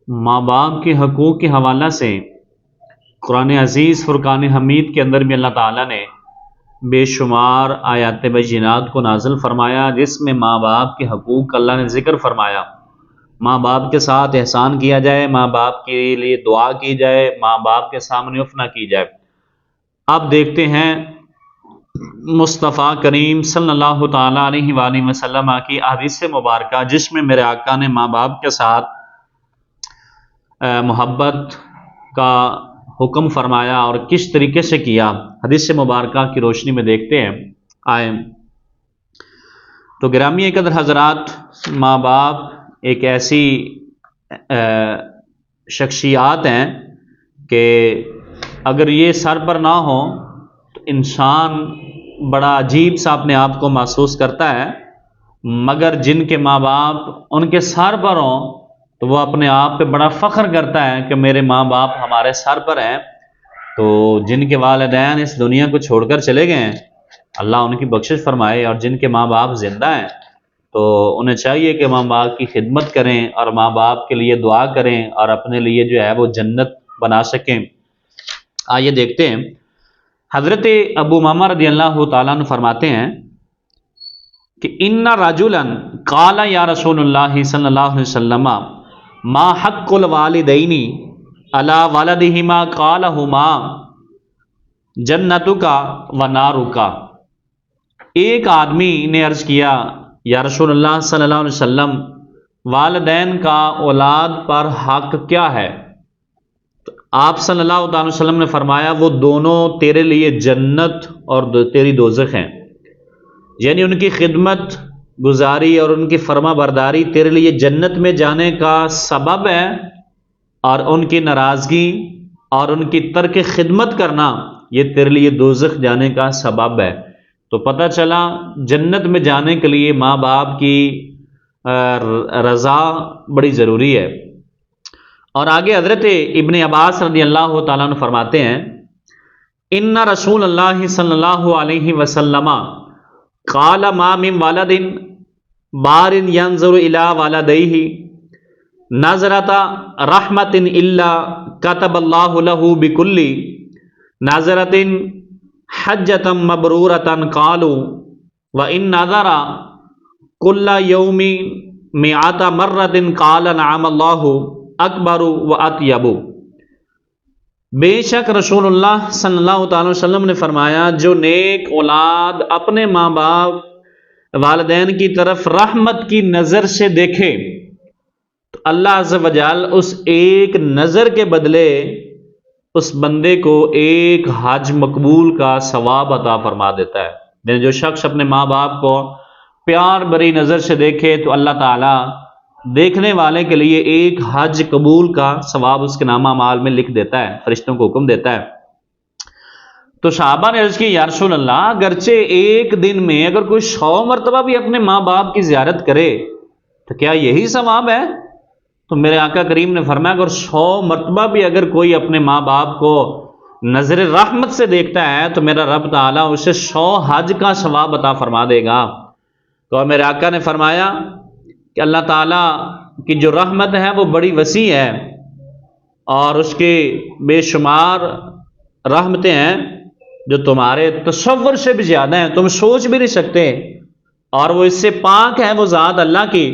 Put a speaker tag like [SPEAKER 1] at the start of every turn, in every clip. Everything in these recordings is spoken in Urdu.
[SPEAKER 1] ماں باپ کے حقوق کے حوالہ سے قرآن عزیز فرقان حمید کے اندر بھی اللہ تعالیٰ نے بے شمار آیات بینات کو نازل فرمایا، جس میں ماں باپ کے حقوق کا اللہ نے ذکر فرمایا۔ ماں باپ کے ساتھ احسان کیا جائے، ماں باپ کے لیے دعا کی جائے، ماں باپ کے سامنے اف نہ کی جائے۔ اب دیکھتے ہیں مصطفیٰ کریم صلی اللہ تعالیٰ علیہ وآلہ وسلم کی احادیث مبارکہ، جس میں میرے آقا نے ماں باپ کے ساتھ محبت کا حکم فرمایا اور کس طریقے سے کیا۔ حدیث مبارکہ کی روشنی میں دیکھتے ہیں آئیں تو گرامی قدر حضرات، ماں باپ ایک ایسی شخصیات ہیں کہ اگر یہ سر پر نہ ہو تو انسان بڑا عجیب سا اپنے آپ کو محسوس کرتا ہے، مگر جن کے ماں باپ ان کے سر پر ہوں تو وہ اپنے آپ پہ بڑا فخر کرتا ہے کہ میرے ماں باپ ہمارے سر پر ہیں۔ تو جن کے والدین اس دنیا کو چھوڑ کر چلے گئے ہیں، اللہ ان کی بخشش فرمائے، اور جن کے ماں باپ زندہ ہیں تو انہیں چاہیے کہ ماں باپ کی خدمت کریں اور ماں باپ کے لیے دعا کریں اور اپنے لیے جو ہے وہ جنت بنا سکیں۔ آئیے دیکھتے ہیں، حضرت ابو امامہ رضی اللہ تعالیٰ عنہ فرماتے ہیں کہ ان رجلا قال یا رسول اللہ صلی اللہ علیہ وسلم ما حق الوالدین علی ولدہما قال ہما جنتک و نارک۔ ایک آدمی نے عرض کیا یا رسول اللہ صلی اللہ علیہ وسلم، والدین کا اولاد پر حق کیا ہے؟ تو آپ صلی اللہ علیہ وسلم نے فرمایا وہ دونوں تیرے لیے جنت اور تیری دوزخ ہیں، یعنی ان کی خدمت گزاری اور ان کی فرما برداری تیرے لیے جنت میں جانے کا سبب ہے، اور ان کی ناراضگی اور ان کی ترک خدمت کرنا یہ تیرے لیے دوزخ جانے کا سبب ہے۔ تو پتہ چلا جنت میں جانے کے لیے ماں باپ کی رضا بڑی ضروری ہے۔ اور آگے حضرت ابن عباس رضی اللہ تعالیٰ عنہ فرماتے ہیں ان رسول اللہ صلی اللہ علیہ وسلم قال ما من ولد بار ينظر الى والديه نظرۃ رحمت الا كتب الله له بكل نظرۃ حجۃ مبرورۃ قالوا وان نظر كل يوم مئات مرۃ قال نعم الله اکبر واطیب۔ بے شک رسول اللہ صلی اللہ تعالی وسلم نے فرمایا جو نیک اولاد اپنے ماں باپ والدین کی طرف رحمت کی نظر سے دیکھے تو اللہ عز و جل اس ایک نظر کے بدلے اس بندے کو ایک حج مقبول کا ثواب عطا فرما دیتا ہے۔ یعنی جو شخص اپنے ماں باپ کو پیار بری نظر سے دیکھے تو اللہ تعالیٰ دیکھنے والے کے لیے ایک حج قبول کا ثواب اس کے نامہ اعمال میں لکھ دیتا ہے، فرشتوں کو حکم دیتا ہے۔ تو صحابہ نے عرض کی یا رسول اللہ، اگرچہ ایک دن میں اگر کوئی 100 مرتبہ بھی اپنے ماں باپ کی زیارت کرے تو کیا یہی ثواب ہے؟ تو میرے آقا کریم نے فرمایا اگر 100 مرتبہ بھی اگر کوئی اپنے ماں باپ کو نظر رحمت سے دیکھتا ہے تو میرا رب تعالیٰ اسے 100 حج کا ثواب عطا فرما دے گا۔ تو میرے آقا نے فرمایا کہ اللہ تعالیٰ کی جو رحمت ہے وہ بڑی وسیع ہے اور اس کے بے شمار رحمتیں ہیں جو تمہارے تصور سے بھی زیادہ ہیں، تم سوچ بھی نہیں سکتے، اور وہ اس سے پاک ہے وہ ذات اللہ کی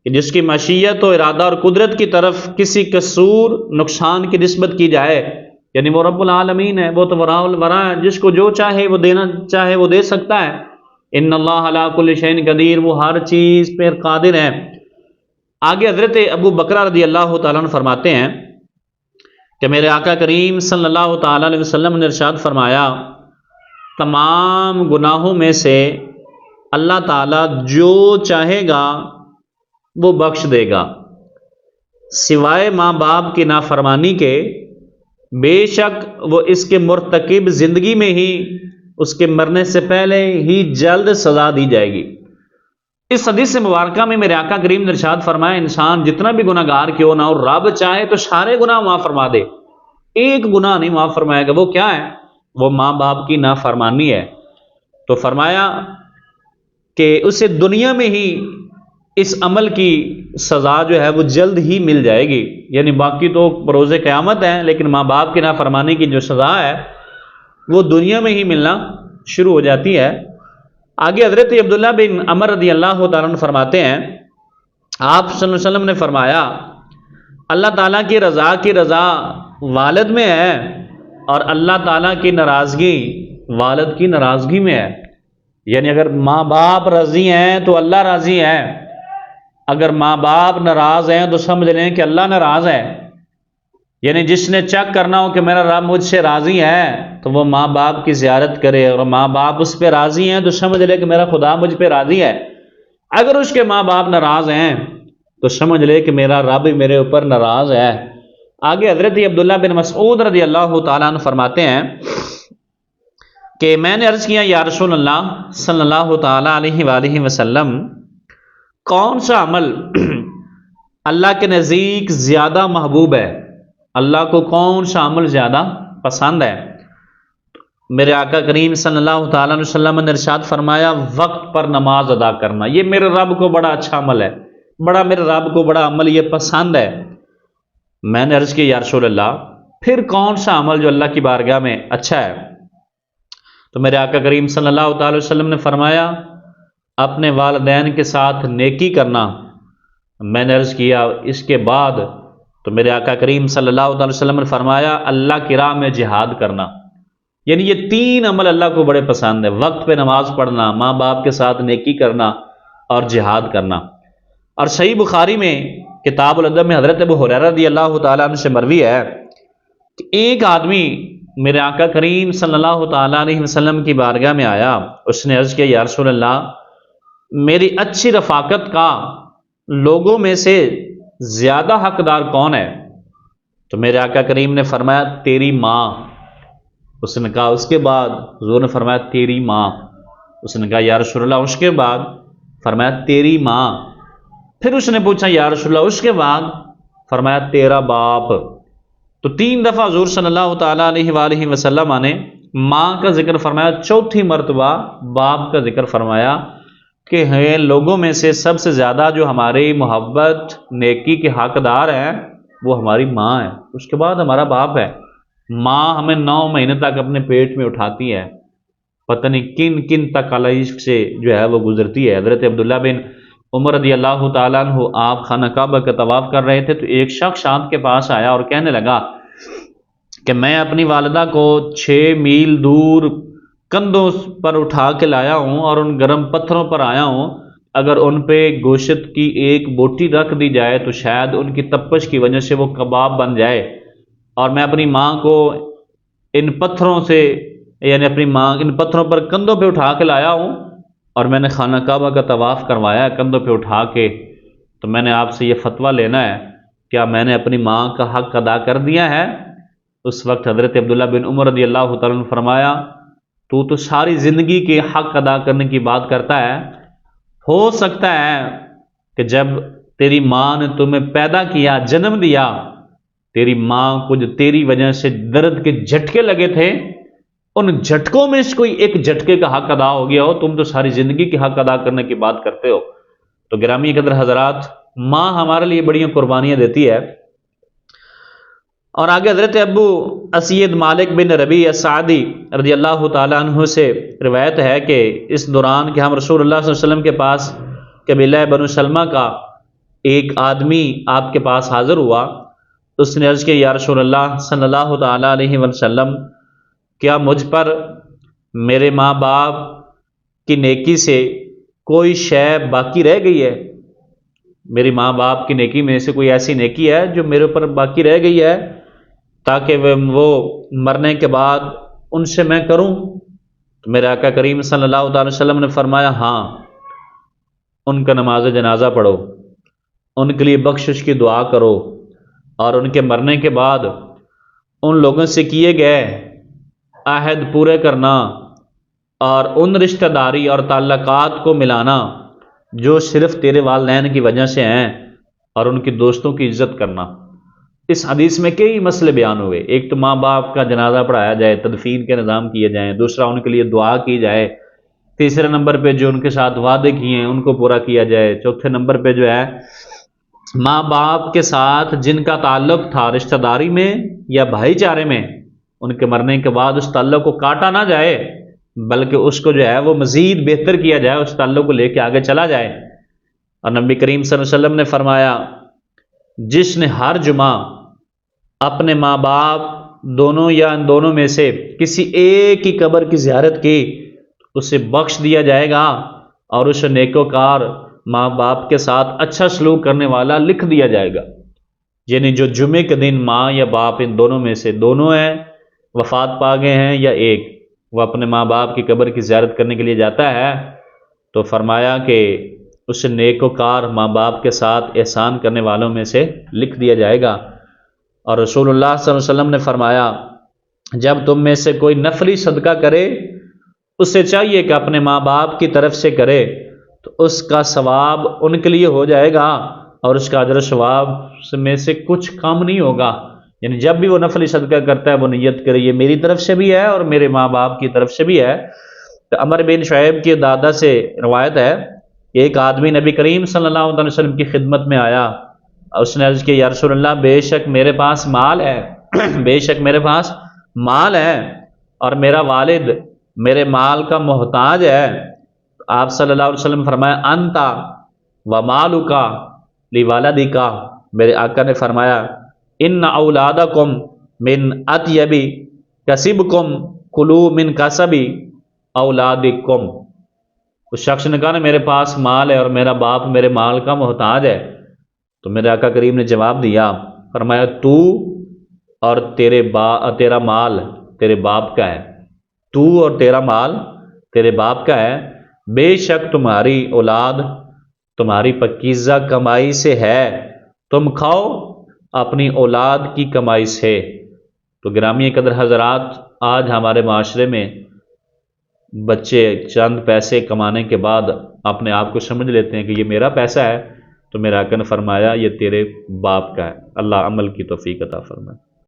[SPEAKER 1] کہ جس کی مشیت و ارادہ اور قدرت کی طرف کسی قصور نقصان کی نسبت کی جائے، یعنی وہ رب العالمین ہے، وہ تو وراء الورا ہے، جس کو جو چاہے وہ دینا چاہے وہ دے سکتا ہے۔ ان اللہ علی کل شیء قدیر، وہ ہر چیز پر قادر ہے۔ آگے حضرت ابو بکر رضی اللہ تعالیٰ عنہ فرماتے ہیں کہ میرے آقا کریم صلی اللہ تعالیٰ علیہ وسلم نے ارشاد فرمایا تمام گناہوں میں سے اللہ تعالیٰ جو چاہے گا وہ بخش دے گا سوائے ماں باپ کی نافرمانی کے، بے شک وہ اس کے مرتکب زندگی میں ہی اس کے مرنے سے پہلے ہی جلد سزا دی جائے گی۔ اس حدیث مبارکہ میں میرے آقا کریم نے ارشاد فرمایا انسان جتنا بھی گناہ گار کیوں نہ ہو، رب چاہے تو سارے گناہ معاف فرما دے، ایک گناہ نہیں معاف فرمائے گا۔ وہ کیا ہے؟ وہ ماں باپ کی نافرمانی ہے۔ تو فرمایا کہ اسے دنیا میں ہی اس عمل کی سزا جو ہے وہ جلد ہی مل جائے گی، یعنی باقی تو بروز قیامت ہے، لیکن ماں باپ کی نافرمانی کی جو سزا ہے وہ دنیا میں ہی ملنا شروع ہو جاتی ہے۔ آگے حضرت عبداللہ بن عمر رضی اللہ تعالیٰ عنہ فرماتے ہیں، آپ صلی اللہ علیہ وسلم نے فرمایا اللہ تعالیٰ کی رضا والد میں ہے، اور اللہ تعالیٰ کی ناراضگی والد کی ناراضگی میں ہے۔ یعنی اگر ماں باپ راضی ہیں تو اللہ راضی ہے، اگر ماں باپ ناراض ہیں تو سمجھ لیں کہ اللہ ناراض ہے۔ یعنی جس نے چیک کرنا ہو کہ میرا رب مجھ سے راضی ہے تو وہ ماں باپ کی زیارت کرے، اور ماں باپ اس پہ راضی ہیں تو سمجھ لے کہ میرا خدا مجھ پہ راضی ہے۔ اگر اس کے ماں باپ ناراض ہیں تو سمجھ لے کہ میرا رب میرے اوپر ناراض ہے۔ آگے حضرت عبداللہ بن مسعود رضی اللہ تعالیٰ عنہ فرماتے ہیں کہ میں نے عرض کیا یا رسول اللہ صلی اللہ تعالیٰ علیہ وآلہ وسلم، کون سا عمل اللہ کے نزدیک زیادہ محبوب ہے؟ اللہ کو کون سا عمل زیادہ پسند ہے؟ میرے آقا کریم صلی اللہ تعالیٰ علیہ وسلم نے ارشاد فرمایا وقت پر نماز ادا کرنا، یہ میرے رب کو بڑا اچھا عمل ہے، میرے رب کو بڑا عمل یہ پسند ہے۔ میں نے عرض کیا یا رسول اللہ پھر کون سا عمل جو اللہ کی بارگاہ میں اچھا ہے؟ تو میرے آقا کریم صلی اللہ تعالی وسلم نے فرمایا اپنے والدین کے ساتھ نیکی کرنا۔ میں نے عرض کیا اس کے بعد؟ تو میرے آقا کریم صلی اللہ تعالی وسلم نے فرمایا اللہ کی راہ میں جہاد کرنا۔ یعنی یہ تین عمل اللہ کو بڑے پسند ہے، وقت پہ نماز پڑھنا، ماں باپ کے ساتھ نیکی کرنا، اور جہاد کرنا۔ اور صحیح بخاری میں کتاب الادب میں حضرت ابو ہریرہ رضی اللہ تعالیٰ عنہ سے مروی ہے کہ ایک آدمی میرے آقا کریم صلی اللہ تعالیٰ علیہ وسلم کی بارگاہ میں آیا، اس نے عرض کیا یا رسول اللہ میری اچھی رفاقت کا لوگوں میں سے زیادہ حقدار کون ہے؟ تو میرے آقا کریم نے فرمایا تیری ماں۔ اس نے کہا اس کے بعد؟ حضور نے فرمایا تیری ماں۔ اس نے کہا یا رسول اللہ اس کے بعد؟ فرمایا تیری ماں۔ پھر اس نے پوچھا یا رسول اللہ اس کے بعد؟ فرمایا تیرا باپ۔ تو تین دفعہ حضور صلی اللہ تعالیٰ علیہ وآلہ وسلم نے ماں کا ذکر فرمایا، چوتھی مرتبہ باپ کا ذکر فرمایا کہ ہیں لوگوں میں سے سب سے زیادہ جو ہماری محبت نیکی کے حقدار ہیں وہ ہماری ماں ہے، اس کے بعد ہمارا باپ ہے۔ ماں ہمیں 9 مہینے تک اپنے پیٹ میں اٹھاتی ہے، پتہ نہیں کن کن تکالیف سے جو ہے وہ گزرتی ہے۔ حضرت عبداللہ بن عمر رضی اللہ تعالیٰ عنہ آپ خانہ کعبہ کا طواف کر رہے تھے تو ایک شخص آپ کے پاس آیا اور کہنے لگا کہ میں اپنی والدہ کو 6 میل دور کندھوں پر اٹھا کے لایا ہوں اور ان گرم پتھروں پر آیا ہوں، اگر ان پہ گوشت کی ایک بوٹی رکھ دی جائے تو شاید ان کی تپش کی وجہ سے وہ کباب بن جائے، اور میں اپنی ماں کو ان پتھروں سے یعنی اپنی ماں ان پتھروں پر کندھوں پہ اٹھا کے لایا ہوں اور میں نے خانہ کعبہ کا طواف کروایا کندھوں پہ اٹھا کے، تو میں نے آپ سے یہ فتویٰ لینا ہے کیا میں نے اپنی ماں کا حق ادا کر دیا ہے؟ اس وقت حضرت عبداللہ بن عمر رضی اللہ تعالیٰ نے فرمایا تو ساری زندگی کے حق ادا کرنے کی بات کرتا ہے، ہو سکتا ہے کہ جب تیری ماں نے تمہیں پیدا کیا جنم دیا تیری ماں کو جو تیری وجہ سے درد کے جھٹکے لگے تھے ان جھٹکوں میں سے کوئی ایک جھٹکے کا حق ادا ہو گیا ہو، تم تو ساری زندگی کے حق ادا کرنے کی بات کرتے ہو۔ تو گرامی قدر حضرات، ماں ہمارے لیے بڑی قربانیاں دیتی ہے۔ اور آگے حضرت ابو اسید مالک بن ربیع السعدی رضی اللہ تعالیٰ عنہ سے روایت ہے کہ اس دوران کہ ہم رسول اللہ صلی اللہ علیہ وسلم کے پاس قبیلہ بنو سلمہ کا ایک آدمی آپ کے پاس حاضر ہوا، اس نے عرض کیا یا رسول اللہ صلی اللہ تعالیٰ علیہ وسلم کیا مجھ پر میرے ماں باپ کی نیکی سے کوئی شے باقی رہ گئی ہے؟ میری ماں باپ کی نیکی میں سے کوئی ایسی نیکی ہے جو میرے اوپر باقی رہ گئی ہے تاکہ وہ مرنے کے بعد ان سے میں کروں؟ تو میرے آقا کریم صلی اللہ تعالی وسلم نے فرمایا ہاں، ان کا نماز جنازہ پڑھو، ان کے لیے بخشش کی دعا کرو، اور ان کے مرنے کے بعد ان لوگوں سے کیے گئے عہد پورے کرنا اور ان رشتہ داری اور تعلقات کو ملانا جو صرف تیرے والدین کی وجہ سے ہیں، اور ان کی دوستوں کی عزت کرنا۔ اس حدیث میں کئی مسئلے بیان ہوئے، ایک تو ماں باپ کا جنازہ پڑھایا جائے، تدفین کے نظام کیے جائیں، دوسرا ان کے لیے دعا کی جائے، تیسرے نمبر پہ جو ان کے ساتھ وعدے کیے ہیں ان کو پورا کیا جائے، چوتھے نمبر پہ جو ہے ماں باپ کے ساتھ جن کا تعلق تھا رشتہ داری میں یا بھائی چارے میں، ان کے مرنے کے بعد اس تعلق کو کاٹا نہ جائے، بلکہ اس کو جو ہے وہ مزید بہتر کیا جائے، اس تعلق کو لے کے آگے چلا جائے۔ اور نبی کریم صلی اللہ علیہ وسلم نے فرمایا جس نے ہر جمعہ اپنے ماں باپ دونوں یا ان دونوں میں سے کسی ایک کی قبر کی زیارت کی اسے بخش دیا جائے گا، اور اسے نیکوکار ماں باپ کے ساتھ اچھا سلوک کرنے والا لکھ دیا جائے گا۔ یعنی جو جمعے کے دن ماں یا باپ ان دونوں میں سے دونوں ہیں، وفات پا گئے ہیں یا ایک، وہ اپنے ماں باپ کی قبر کی زیارت کرنے کے لیے جاتا ہے تو فرمایا کہ اسے نیکوکار ماں باپ کے ساتھ احسان کرنے والوں میں سے لکھ دیا جائے گا۔ اور رسول اللہ صلی اللہ علیہ وسلم نے فرمایا جب تم میں سے کوئی نفلی صدقہ کرے اسے چاہیے کہ اپنے ماں باپ کی طرف سے کرے تو اس کا ثواب ان کے لیے ہو جائے گا، اور اس کا اجر و ثواب میں سے کچھ کم نہیں ہوگا۔ یعنی جب بھی وہ نفلی صدقہ کرتا ہے وہ نیت کرے یہ میری طرف سے بھی ہے اور میرے ماں باپ کی طرف سے بھی ہے۔ تو عمر بن شعیب کے دادا سے روایت ہے کہ ایک آدمی نبی کریم صلی اللہ علیہ وسلم کی خدمت میں آیا، اس نے عرض کی یا رسول اللہ بے شک میرے پاس مال ہے بے شک میرے پاس مال ہے اور میرا والد میرے مال کا محتاج ہے۔ آپ صلی اللہ علیہ وسلم فرمایا انتا و مالکا لوالدکا، میرے آقا نے فرمایا ان اولادکم من اطیبی کسبکم کلو من کسبی اولادکم۔ اس شخص نے کہا نا میرے پاس مال ہے اور میرا باپ میرے مال کا محتاج ہے، تو میرے آقا کریم نے جواب دیا، فرمایا تو اور تیرا مال تیرے باپ کا ہے، تو اور تیرا مال تیرے باپ کا ہے، بے شک تمہاری اولاد تمہاری پکیزہ کمائی سے ہے، تم کھاؤ اپنی اولاد کی کمائی سے۔ تو گرامی قدر حضرات، آج ہمارے معاشرے میں بچے چند پیسے کمانے کے بعد اپنے آپ کو سمجھ لیتے ہیں کہ یہ میرا پیسہ ہے، تو میرے آقا نے فرمایا یہ تیرے باپ کا ہے۔ اللہ عمل کی توفیق عطا فرمائے۔